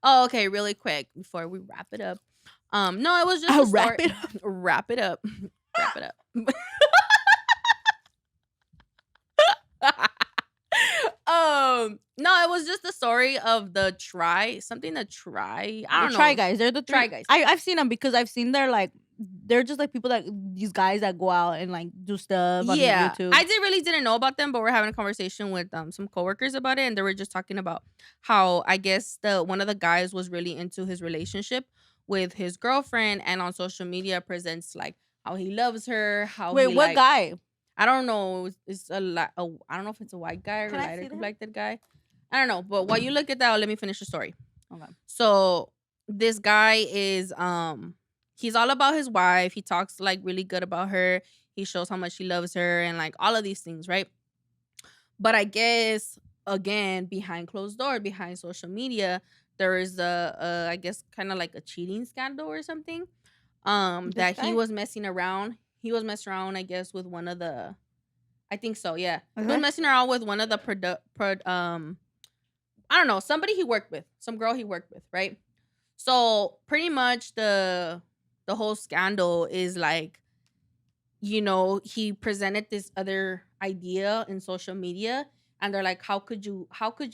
Oh, okay, really quick before we wrap it up. No, it was just I'll a wrap story. it up. Wrap it up. Wrap it up. No, it was just the story of the try something to try. I The don't Try know. Guys. They're the Try three. guys. I've seen them because I've seen their like. They're just like people that these guys that go out and like do stuff on Yeah, YouTube. I really didn't know about them, but we're having a conversation with some coworkers about it, and they were just talking about how I guess the one of the guys was really into his relationship with his girlfriend, and on social media presents like how he loves her, how Wait, he what like guy? I don't know, it's I don't know if it's a white guy or Can a I lighter see them? complected guy. I don't know, but while you look at that, let me finish the story. Okay. So this guy is he's all about his wife. He talks like really good about her. He shows how much he loves her and like all of these things, right? But I guess again, behind closed door, behind social media, there is a I guess kind of like a cheating scandal or something. This That he guy. was messing around. He was messing around, I guess, with one of the I think so, yeah. He was Okay. messing around with one of the I don't know, somebody he worked with, some girl he worked with, right? So pretty much the whole scandal is like, he presented this other idea in social media, and they're like, how could you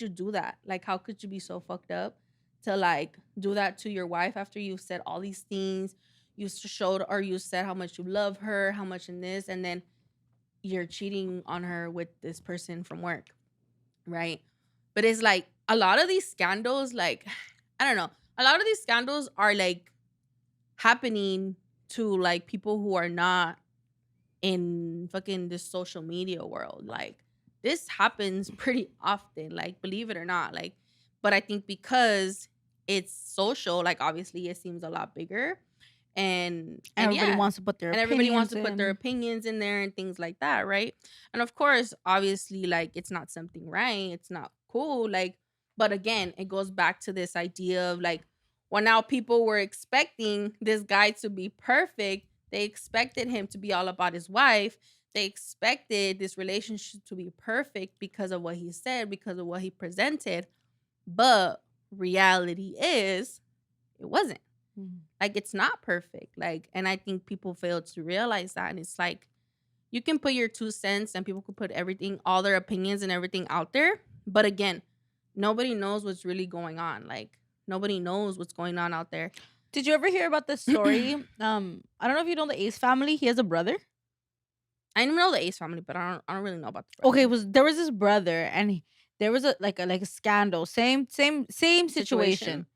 do that? Like, how could you be so fucked up to like do that to your wife after you said all these things? Showed, or you said how much you love her, how much in this, and then you're cheating on her with this person from work, right? But it's like a lot of these scandals, like, I don't know, a lot of these scandals are like happening to like people who are not in fucking this social media world. Like, this happens pretty often, like, believe it or not. Like, but I think because it's social, like, obviously it seems a lot bigger. And Everybody yeah, wants to put their and everybody wants opinions to put their in. opinions in there and things like that, right? And of course, obviously, like, it's not something right, it's not cool, like, but again, it goes back to this idea of like, well, now people were expecting this guy to be perfect. They expected him to be all about his wife. They expected this relationship to be perfect because of what he said, because of what he presented. But reality is, it wasn't. Mhm. Like, it's not perfect. Like, and I think people fail to realize that. And it's like, you can put your 2 cents and people could put everything, all their opinions and everything out there. But again, nobody knows what's really going on. Like, nobody knows what's going on out there. Did you ever hear about this story? I don't know if you know the Ace family. He has a brother. I don't know the Ace family, but I don't really know about the brother. Okay, there was this brother, and there was a scandal. Same Situation. situation.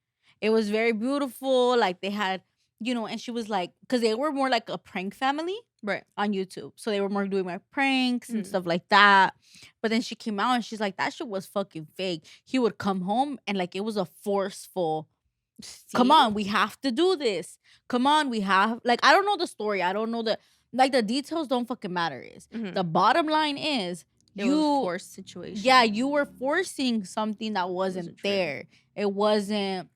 It was very beautiful. Like, they had, and she was like, because they were more like a prank family Right. on YouTube, so they were more doing my pranks and Mm. stuff like that. But then she came out and she's like, that shit was fucking fake. He would come home and like it was a forceful. Come See? on, we have to do this. Come on, we have, like, I don't know the story. I don't know the details don't fucking matter. Is Mhm. the bottom line is It was a you forced situation. yeah, you were forcing something that wasn't true. there. It wasn't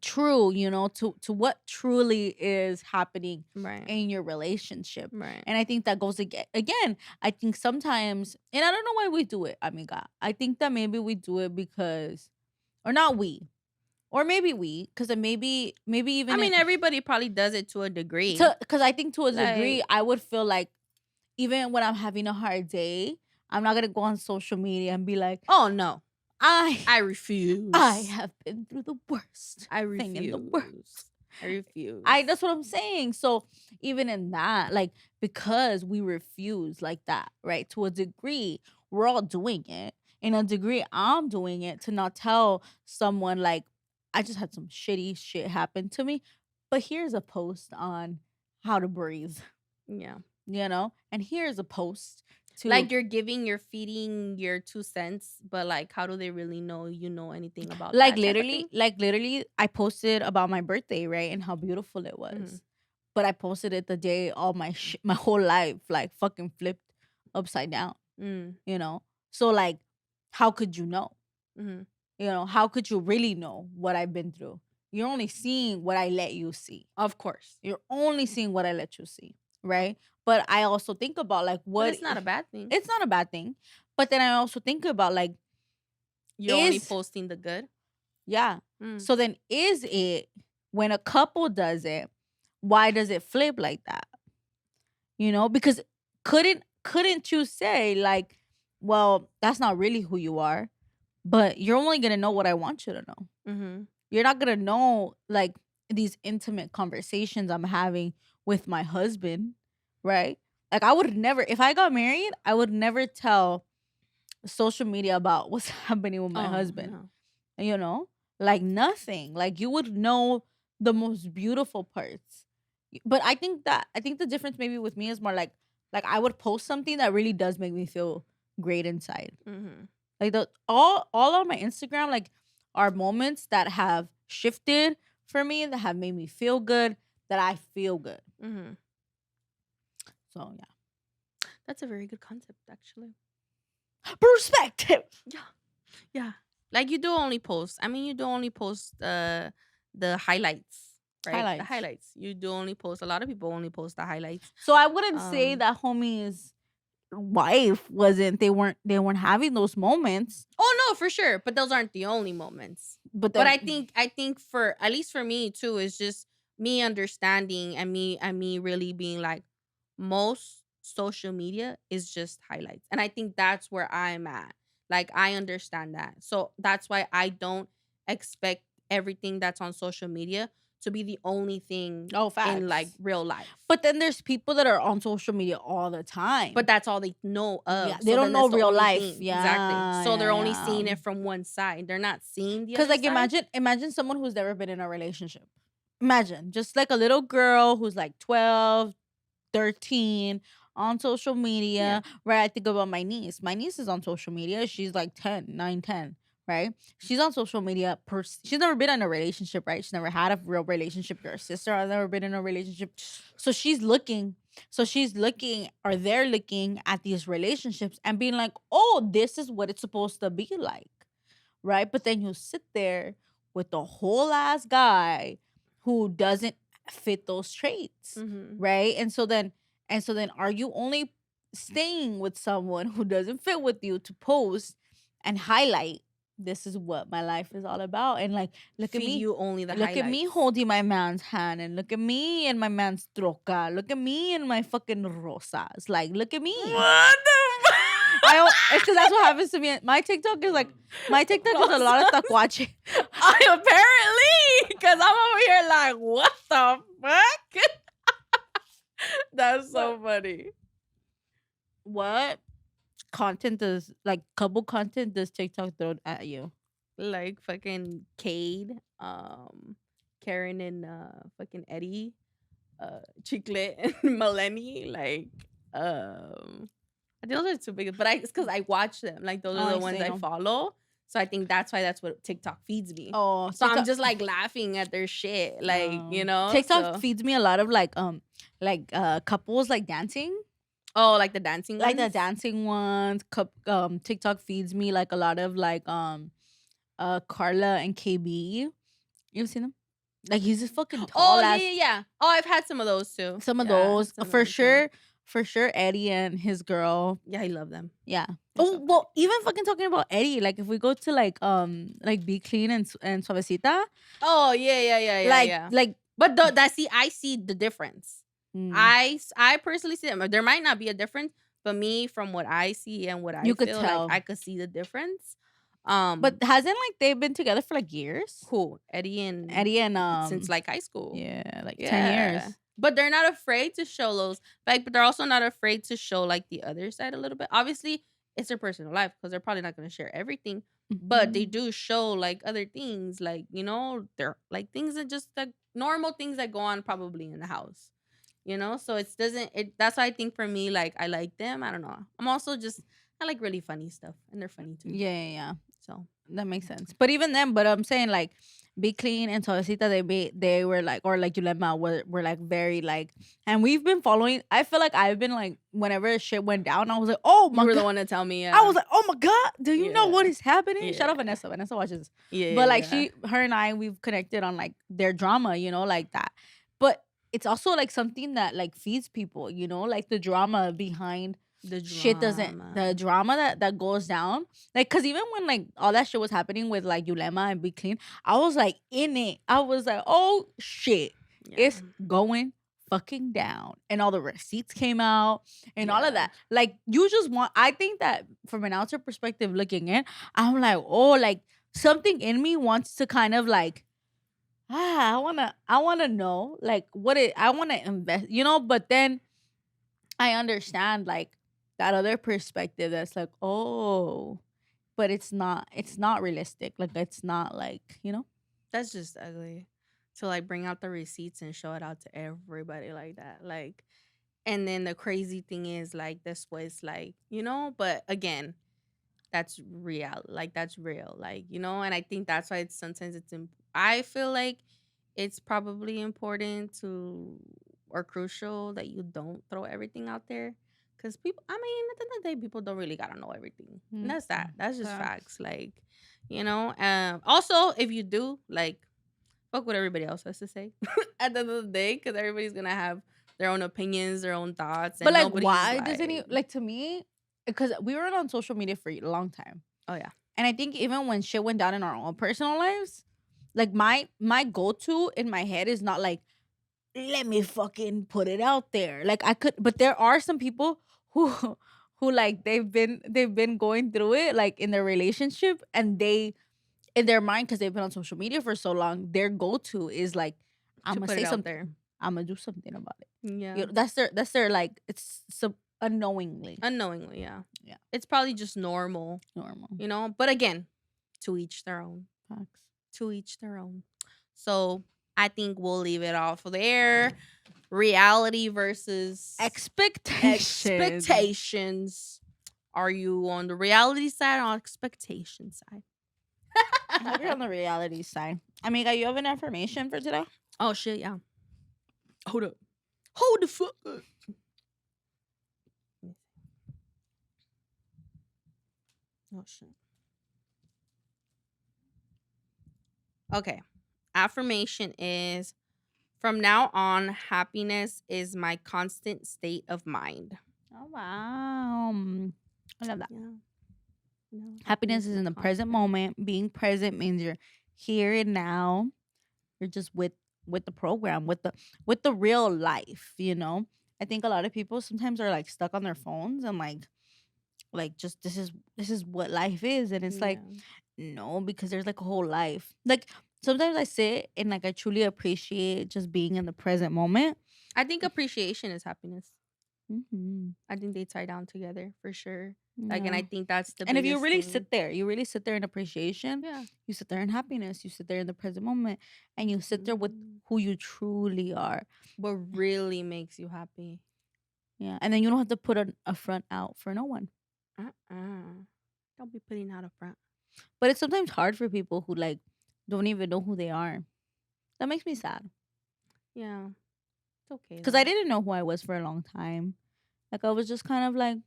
true, to what truly is happening Right. in your relationship. Right. And I think that goes again. I think sometimes, and I don't know why we do it. I mean, God, I think that maybe we do it because, or not we, or maybe because maybe I even mean, everybody probably does it to a degree. because I think to a degree, Like, I would feel like even when I'm having a hard day, I'm not gonna go on social media and be like, oh no, I I refuse. I have been through the worst I thing in the world. refuse. I refuse. That's what I'm saying. So even in that, like, because we refuse like that, right? To a degree, we're all doing it. In a degree, I'm doing it to not tell someone like, I just had some shitty shit happen to me. But here's a post on how to breathe, Yeah. you know? And here's a post to Like you're feeding your 2 cents, but like how do they really know you know anything about that type of thing? like literally I posted about my birthday, right? And how beautiful it Mhm. was. But I posted it the day all my whole life like fucking flipped upside down, Mm. you know? So like how could you know? Mhm. You know, how could you really know what I've been through? You're only seeing what I let you see. Of course. You're only seeing what I let you see, right? But I also think about like But what it's not a bad thing. it's not a bad thing. But then I also think about like You're only is posting the good. yeah. Mm. So then is it when a couple does it, why does it flip like that? You know, because couldn't you say like, well, that's not really who you are, but you're only going to know what I want you to know. Mhm. You're not going to know like these intimate conversations I'm having with my husband, right? Like I would never if I got married, I would never tell social media about what's happening with my Oh, husband, no. you know? Like nothing. Like you would know the most beautiful parts. But I think the difference maybe with me is more like I would post something that really does make me feel great inside. Mhm. Like the all on my Instagram like are moments that have shifted for me, that have made me feel good, that I feel good. Mhm. So yeah. That's a very good concept, actually. Perspective. Yeah. Yeah. Like you do only post. I mean, you do only post the highlights, right? The Highlights. highlights. You do only post. A lot of people only post the highlights. So I wouldn't say Um. that homie's wife wasn't they weren't having those moments, Oh no, for sure. But those aren't the only moments. but But then I think for at least for me too, is just me understanding and me really being like most social media is just highlights. And I think that's where I'm at. Like I understand that. So that's why I don't expect everything that's on social media to be the only thing oh in like facts. real life. But then there's people that are on social media all the time. But that's all they know Yeah, of. they So don't then know that's the real only life. thing. Exactly. Yeah, So they're yeah, only yeah. seeing it from one side. They're not seeing the Cause other like side. imagine someone who's never been in a relationship. Imagine just like a little girl who's like 12, 13 on social Yeah. media, right? I think about my niece. My niece is on social media. She's like 10, 9, 10, right? She's on social media. She's never been in a relationship, right? She's never had a real relationship. Her sister has never been in a relationship. So she's looking, or they're looking at these relationships and being like, oh, this is what it's supposed to be like, right? But then you sit there with the whole ass guy who doesn't fit those traits, Mm-hmm. right? And so then are you only staying with someone who doesn't fit with you to post and highlight this is what my life is all about? And like Feed you only the look at me highlights. holding my man's hand, and look at me and my man's troca, look at me and my fucking rosas, like look at me. What the It's because that's what happens to me. My TikTok is a lot of stuck watching. I apparently, because I'm over here like, what the fuck? That's so funny. What content does like couple content does TikTok throw at you? Like fucking Cade, Karen and fucking Eddie, Chiclet and Melanie, like I think those are two biggest, but it's because I watch them. Like those Oh, are the I ones see I 'em. follow. So I think that's why that's what TikTok feeds me. Oh, So I'm just like laughing at their shit, like TikTok So feeds me a lot of couples like dancing, oh, like the dancing like the ones. dancing ones. TikTok feeds me like a lot of Carla and KB. You've seen them? Like he's this fucking Oh tall yeah, ass. yeah, yeah. Oh, I've had some of those too. Some of Yeah, I those had some of for them too. sure. For sure, Eddie and his girl. Yeah, I love them. Yeah. They're Oh so well, even fucking talking about Eddie. Like if we go to like Be Clean and Suavecita, Oh yeah, yeah, yeah, yeah, like yeah. like But I see the difference. mm, I personally see them. There might not be a difference, but me from what I see and what I you could feel like tell. I could see the difference. But hasn't like they've been together for like years? Who Eddie and Eddie and since like high school. yeah, like 10 Yeah. years. But they're not afraid to show those like but they're also not afraid to show like the other side a little bit. Obviously, it's their personal life because they're probably not going to share everything, but they Mhm. do show like other things like, they're like things that just like normal things that go on probably in the house. you know. So it doesn't. It That's why I think for me, like I like them. I don't know. I'm also just I like really funny stuff, and they're funny too. Yeah. So That makes sense. But even then, but I'm saying like Be Clean and Suavecita, they were like, or like Yulema were like very like, and we've been following. I feel like I've been like, whenever shit went down, I was like, oh you my were the god. one to tell me. I Yeah. was like, oh my god, do you know what Yeah. is happening? Shout out Yeah. Vanessa. Vanessa watches. Yeah. But like yeah. her and I, we've connected on like their drama, like that. But it's also like something that like feeds people, like the drama behind The shit doesn't the drama that goes down, like, because even when like all that shit was happening with like Yulema and Be Clean, I was like in it. I was like, oh shit, Yeah. it's going fucking down, and all the receipts came out and all of Yeah. that. Like, you just want, I think that from an outer perspective looking in, I'm like, oh, like something in me wants to kind of like, I wanna know like what it I wanna invest, but then I understand like that other perspective that's like, oh, but it's not realistic. Like, it's not like, That's just ugly. To like bring out the receipts and show it out to everybody like that. Like, and then the crazy thing is like this was like, but again, that's real. Like that's real. Like, and I think that's why I feel like it's probably important to or crucial that you don't throw everything out there. Cause people, I mean, at the end of the day, people don't really gotta know everything. And that's that. That's just facts. Like, also, if you do, like, fuck what everybody else has to say at the end of the day, because everybody's gonna have their own opinions, their own thoughts, and But like, nobody's why does any like, to me? Because we were on social media for a long time, oh yeah, and I think even when shit went down in our own personal lives, like my go to in my head is not like, let me fucking put it out there. Like, I could, but there are some people who who like they've been going through it like in their relationship, and they, in their mind, because they've been on social media for so long, their go to is like, I'm to gonna put say it out something. there. I'm gonna do something about it. Yeah, That's their like, it's unknowingly unknowingly, yeah, Yeah. It's probably just normal, normal. But again, to each their own. Facts. To each their own. So I think we'll leave it off there. Reality versus expectations. Are you on the reality side or on expectation side? I hope you're on the reality side. Amiga, you have an affirmation for today? Oh shit, yeah. Hold up. Hold the fuck up. Oh shit. Okay. Affirmation is, from now on, happiness is my constant state of mind. Oh wow. I love that. Yeah. No, Happiness is in the present moment. Being present means you're here and now. You're just with the program, with the real life, I think a lot of people sometimes are like stuck on their phones and like just this is what life is, and it's like, no, because there's like a whole life. Like, sometimes I sit and like I truly appreciate just being in the present moment. I think appreciation is happiness. Mm-hmm. I think they tie down together for sure. Like, and I Yeah. think that's the And if you biggest really thing. you really sit there in appreciation, Yeah. you sit there in happiness, you sit there in the present moment, and you sit there with who you truly are. What really makes you happy. Yeah. And then you don't have to put a front out for no one. Don't be putting out a front. But it's sometimes hard for people who like don't even know who they are. That makes me sad. Yeah. It's okay. Because I didn't know who I was for a long time. Like, I was just kind of like,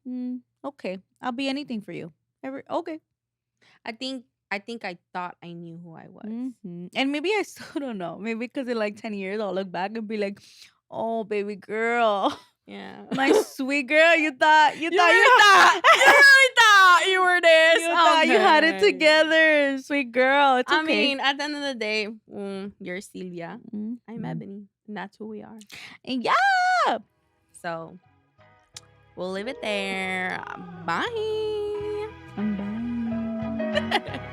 okay, I'll be anything for you. Okay. I think I thought I knew who I was. Mm-hmm. And maybe I still don't know. Maybe because in like 10 years, I'll look back and be like, oh, baby girl. Yeah. My sweet girl, you thought you really thought you were this. You thought you had it together, sweet girl. It's okay. I mean, at the end of the day, you're Sylvia. Mm-hmm. I'm Ebony. And that's who we are. And yeah. So we'll leave it there. Bye. Bye.